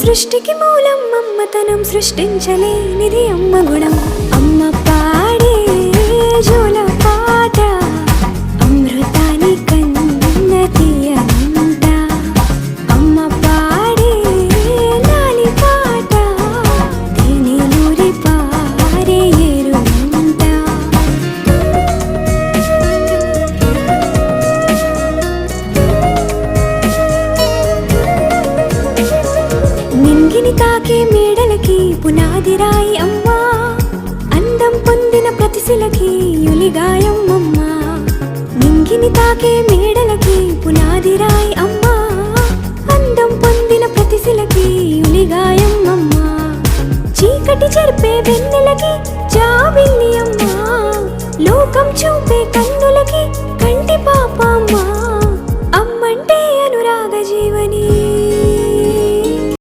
సృష్టికి మూలం మమ్మతనం సృష్టించలేనిది అమ్మ గుణం. అమ్మ పాడే జోల పాట అమృతాని కన్న తీయనంట. అమ్మ పాడే లాలి పాట తేనెలూరి పారే ఏరునంట. నింగిని తాకే మేడలకి పునాది రాయి అమ్మా, అందం పొందిన ప్రతిశిలకి యులిగాయం అమ్మా. నింగిని తాకే మేడలకి పునాది రాయి అమ్మా, అందం పొందిన ప్రతిశిలకి యులిగాయం అమ్మా. చీకటి చెరిపే వెన్నెలకి జాబిల్లి అమ్మా, లోకం చూపే కన్నులకి కంటి పాప అమ్మా.